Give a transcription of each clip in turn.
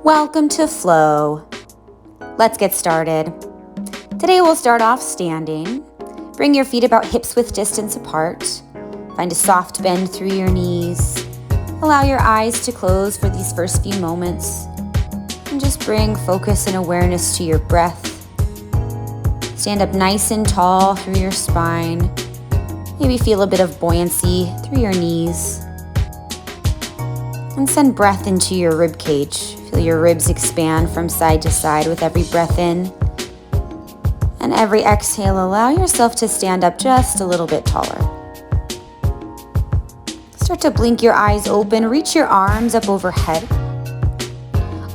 Welcome to Flow. Let's get started. Today we'll start off standing. Bring your feet about hips-width distance apart. Find a soft bend through your knees. Allow your eyes to close for these first few moments. And just bring focus and awareness to your breath. Stand up nice and tall through your spine. Maybe feel a bit of buoyancy through your knees. And send breath into your rib cage. Feel your ribs expand from side to side with every breath in. And every exhale, allow yourself to stand up just a little bit taller. Start to blink your eyes open. Reach your arms up overhead.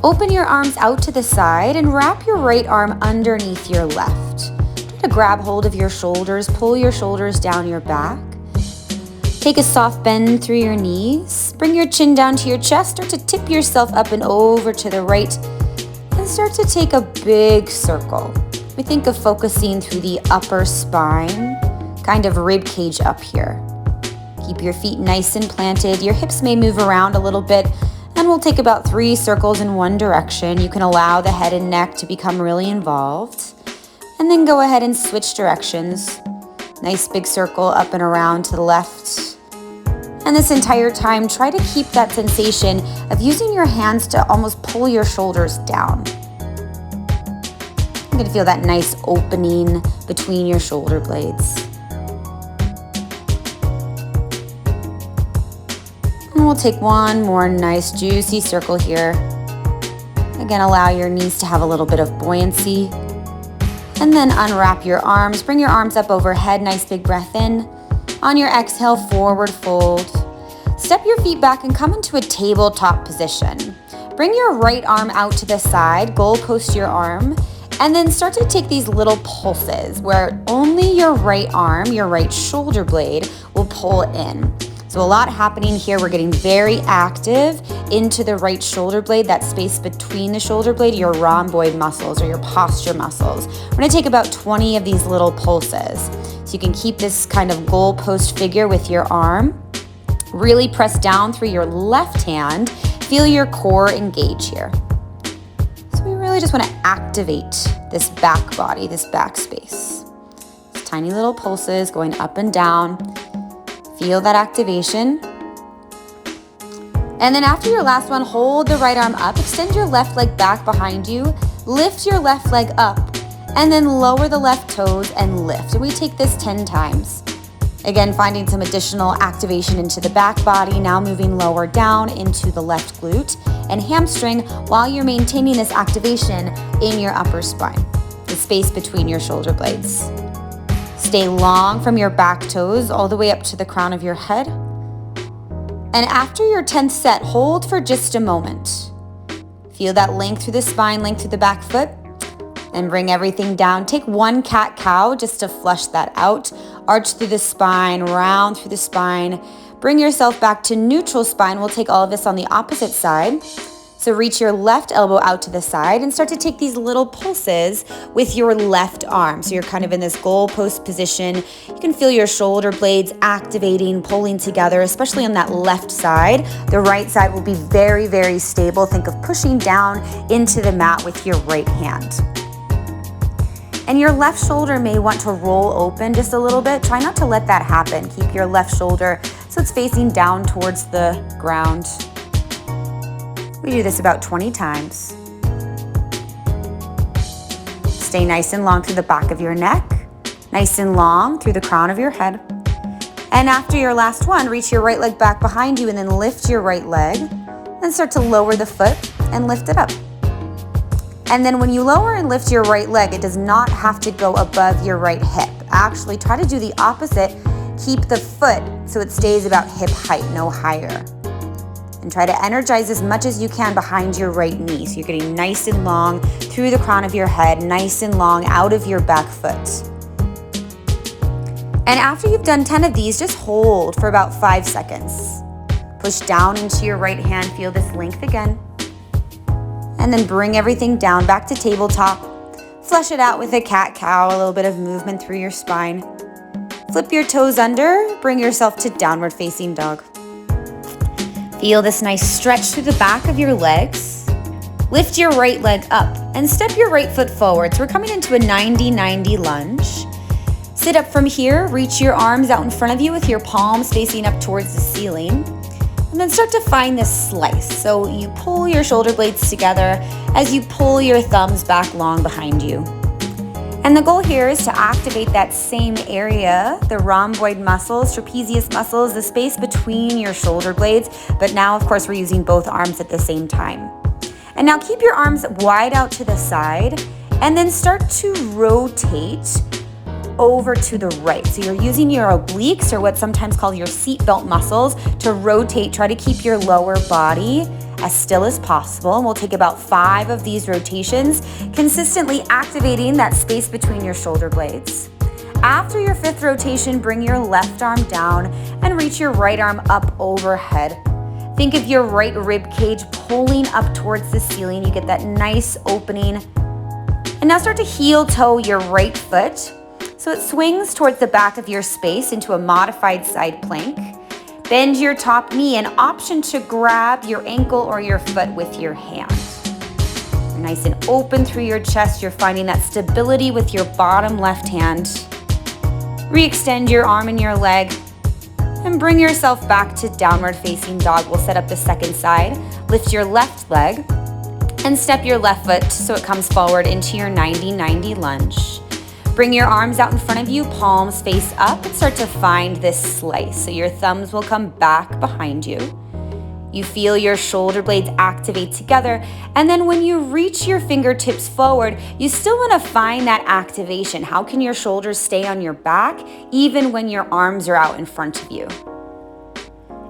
Open your arms out to the side and wrap your right arm underneath your left. Try to grab hold of your shoulders. Pull your shoulders down your back. Take a soft bend through your knees. Bring your chin down to your chest. Start to tip yourself up and over to the right. And start to take a big circle. We think of focusing through the upper spine, kind of rib cage up here. Keep your feet nice and planted. Your hips may move around a little bit. And we'll take about 3 circles in one direction. You can allow the head and neck to become really involved. And then go ahead and switch directions. Nice big circle up and around to the left. And this entire time, try to keep that sensation of using your hands to almost pull your shoulders down. You're gonna feel that nice opening between your shoulder blades. And we'll take one more nice juicy circle here. Again, allow your knees to have a little bit of buoyancy. And then unwrap your arms. Bring your arms up overhead. Nice big breath in. On your exhale, forward fold. Step your feet back and come into a tabletop position. Bring your right arm out to the side. Goalpost your arm. And then start to take these little pulses where only your right arm, your right shoulder blade will pull in. So a lot happening here. We're getting very active into the right shoulder blade, that space between the shoulder blade, your rhomboid muscles or your posture muscles. We're gonna take about 20 of these little pulses. So you can keep this kind of goalpost figure with your arm. Really press down through your left hand. Feel your core engage here. So we really just wanna activate this back body, this back space. Tiny little pulses going up and down. Feel that activation. And then after your last one, hold the right arm up, extend your left leg back behind you, lift your left leg up, and then lower the left toes and lift. And we take this 10 times. Again, finding some additional activation into the back body, now moving lower down into the left glute and hamstring while you're maintaining this activation in your upper spine, the space between your shoulder blades. Stay long from your back toes all the way up to the crown of your head. And after your 10th set, hold for just a moment. Feel that length through the spine, length through the back foot, and bring everything down. Take one cat-cow just to flush that out. Arch through the spine, round through the spine. Bring yourself back to neutral spine. We'll take all of this on the opposite side. So reach your left elbow out to the side and start to take these little pulses with your left arm. So you're kind of in this goalpost position. You can feel your shoulder blades activating, pulling together, especially on that left side. The right side will be very, very stable. Think of pushing down into the mat with your right hand. And your left shoulder may want to roll open just a little bit. Try not to let that happen. Keep your left shoulder so it's facing down towards the ground. We do this about 20 times. Stay nice and long through the back of your neck, nice and long through the crown of your head. And after your last one, reach your right leg back behind you and then lift your right leg. Then start to lower the foot and lift it up. And then when you lower and lift your right leg, it does not have to go above your right hip. Actually, try to do the opposite. Keep the foot so it stays about hip height, no higher. And try to energize as much as you can behind your right knee. So you're getting nice and long through the crown of your head, nice and long out of your back foot. And after you've done 10 of these, just hold for about 5 seconds. Push down into your right hand, feel this length again. And then bring everything down back to tabletop. Flush it out with a cat-cow, a little bit of movement through your spine. Flip your toes under, bring yourself to downward facing dog. Feel this nice stretch through the back of your legs. Lift your right leg up and step your right foot forward. So we're coming into a 90-90 lunge. Sit up from here, reach your arms out in front of you with your palms facing up towards the ceiling. And then start to find this slice. So you pull your shoulder blades together as you pull your thumbs back long behind you. And the goal here is to activate that same area, the rhomboid muscles, trapezius muscles, the space between your shoulder blades. But now, of course, we're using both arms at the same time. And now keep your arms wide out to the side and then start to rotate over to the right. So you're using your obliques, or what's sometimes called your seatbelt muscles, to rotate. Try to keep your lower body as still as possible. And we'll take about 5 of these rotations, consistently activating that space between your shoulder blades. After your 5th rotation, bring your left arm down and reach your right arm up overhead. Think of your right rib cage pulling up towards the ceiling. You get that nice opening. And now start to heel toe your right foot so it swings towards the back of your space into a modified side plank. Bend your top knee, an option to grab your ankle or your foot with your hand. You're nice and open through your chest. You're finding that stability with your bottom left hand. Re-extend your arm and your leg and bring yourself back to downward facing dog. We'll set up the second side. Lift your left leg and step your left foot so it comes forward into your 90-90 lunge. Bring your arms out in front of you, palms face up, and start to find this slice. So your thumbs will come back behind you. You feel your shoulder blades activate together. And then when you reach your fingertips forward, you still want to find that activation. How can your shoulders stay on your back even when your arms are out in front of you?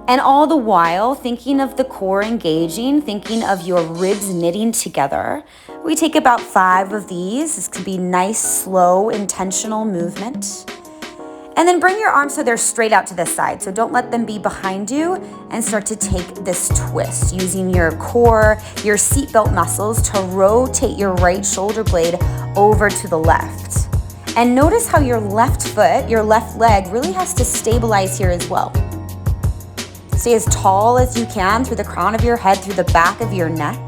And all the while, thinking of the core engaging, thinking of your ribs knitting together. We take about 5 of these. This could be nice, slow, intentional movement. And then bring your arms so they're straight out to the side. So don't let them be behind you, and start to take this twist using your core, your seatbelt muscles to rotate your right shoulder blade over to the left. And notice how your left foot, your left leg really has to stabilize here as well. Stay as tall as you can through the crown of your head, through the back of your neck.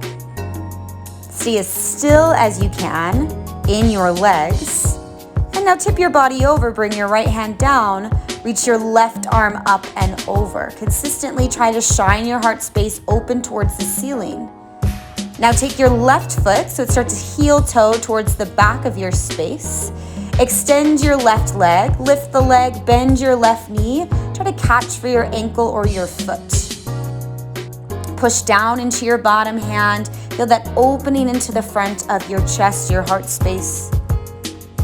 Stay as still as you can in your legs. And now tip your body over, bring your right hand down, reach your left arm up and over. Consistently try to shine your heart space open towards the ceiling. Now take your left foot, so it starts to heel toe towards the back of your space. Extend your left leg, lift the leg, bend your left knee. Try to catch for your ankle or your foot. Push down into your bottom hand. Feel that opening into the front of your chest, your heart space.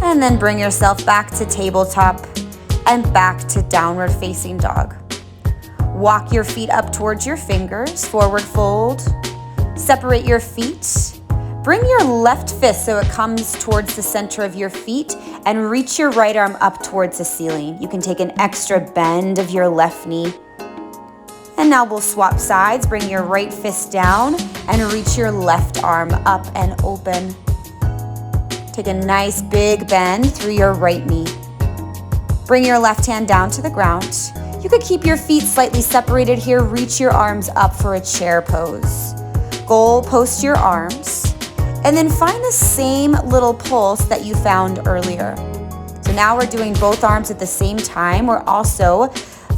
And then bring yourself back to tabletop and back to downward facing dog. Walk your feet up towards your fingers, forward fold. Separate your feet. Bring your left fist so it comes towards the center of your feet, and reach your right arm up towards the ceiling. You can take an extra bend of your left knee. And now we'll swap sides. Bring your right fist down and reach your left arm up and open. Take a nice big bend through your right knee. Bring your left hand down to the ground. You could keep your feet slightly separated here. Reach your arms up for a chair pose. Goal post your arms. And then find the same little pulse that you found earlier. So now we're doing both arms at the same time. We're also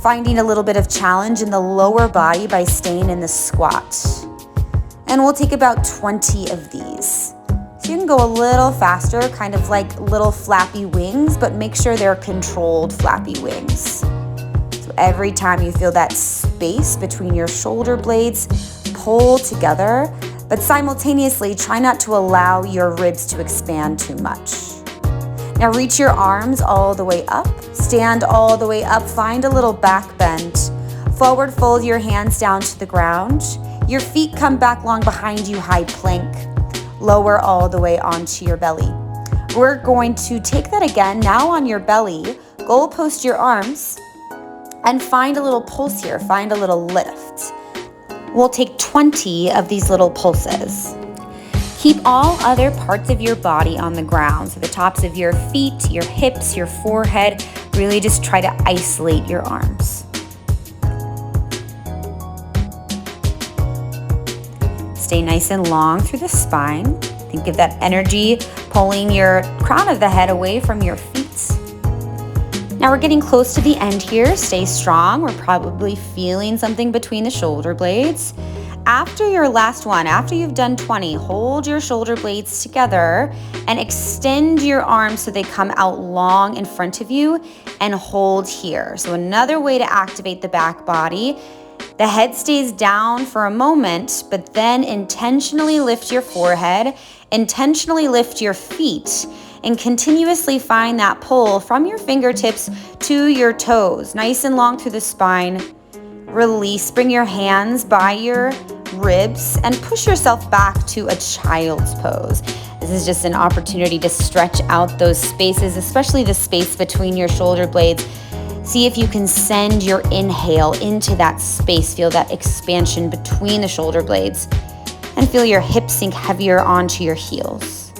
finding a little bit of challenge in the lower body by staying in the squat. And we'll take about 20 of these. So you can go a little faster, kind of like little flappy wings, but make sure they're controlled flappy wings. So every time you feel that space between your shoulder blades, pull together, but simultaneously try not to allow your ribs to expand too much. Now reach your arms all the way up, stand all the way up, find a little back bend. Forward fold your hands down to the ground. Your feet come back long behind you, high plank. Lower all the way onto your belly. We're going to take that again, now on your belly. Goal post your arms and find a little pulse here, find a little lift. We'll take 20 of these little pulses. Keep all other parts of your body on the ground. So the tops of your feet, your hips, your forehead. Really just try to isolate your arms. Stay nice and long through the spine. Think of that energy pulling your crown of the head away from your feet. Now we're getting close to the end here. Stay strong. We're probably feeling something between the shoulder blades. After your last one, after you've done 20, hold your shoulder blades together and extend your arms so they come out long in front of you and hold here. So another way to activate the back body. The head stays down for a moment, but then intentionally lift your forehead, intentionally lift your feet, and continuously find that pull from your fingertips to your toes, nice and long through the spine. Release, bring your hands by your ribs and push yourself back to a child's pose. This is just an opportunity to stretch out those spaces, especially the space between your shoulder blades. See if you can send your inhale into that space. Feel that expansion between the shoulder blades and feel your hips sink heavier onto your heels.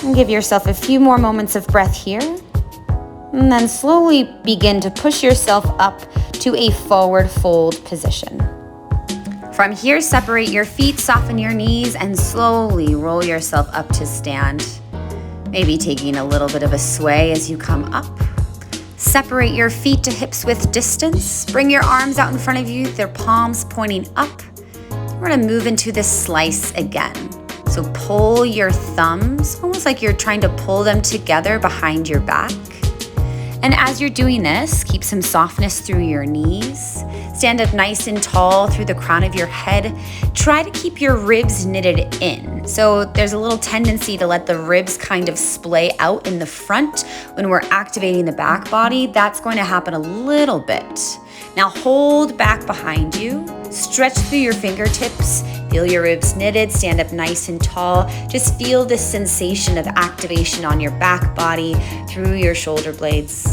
And give yourself a few more moments of breath here. And then slowly begin to push yourself up to a forward fold position. From here, separate your feet, soften your knees, and slowly roll yourself up to stand. Maybe taking a little bit of a sway as you come up. Separate your feet to hips width distance. Bring your arms out in front of you, their palms pointing up. We're gonna move into this slice again. So pull your thumbs, almost like you're trying to pull them together behind your back. And as you're doing this, keep some softness through your knees. Stand up nice and tall through the crown of your head. Try to keep your ribs knitted in. So there's a little tendency to let the ribs kind of splay out in the front when we're activating the back body. That's going to happen a little bit. Now hold back behind you. Stretch through your fingertips. Feel your ribs knitted, stand up nice and tall. Just feel this sensation of activation on your back body through your shoulder blades.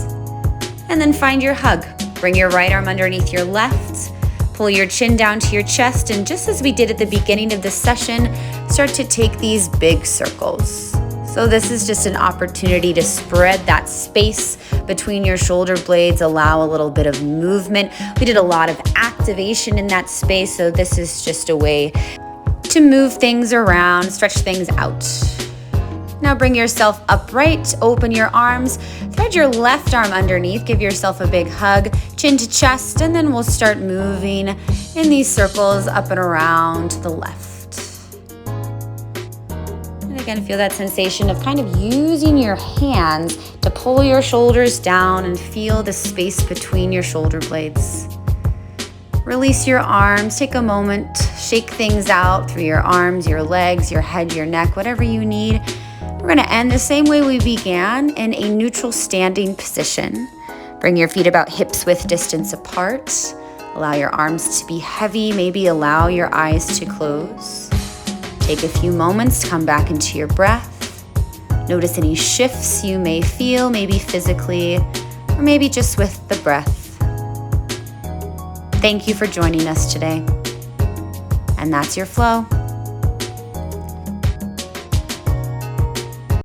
And then find your hug. Bring your right arm underneath your left. Pull your chin down to your chest, and just as we did at the beginning of this session, start to take these big circles. So this is just an opportunity to spread that space between your shoulder blades, allow a little bit of movement. We did a lot of activation in that space, so this is just a way to move things around, stretch things out. Now bring yourself upright, open your arms, thread your left arm underneath, give yourself a big hug, chin to chest, and then we'll start moving in these circles up and around to the left. And again, feel that sensation of kind of using your hands to pull your shoulders down and feel the space between your shoulder blades. Release your arms, take a moment, shake things out through your arms, your legs, your head, your neck, whatever you need. We're gonna end the same way we began, in a neutral standing position. Bring your feet about hips width distance apart. Allow your arms to be heavy, maybe allow your eyes to close. Take a few moments to come back into your breath. Notice any shifts you may feel, maybe physically, or maybe just with the breath. Thank you for joining us today. And that's your flow.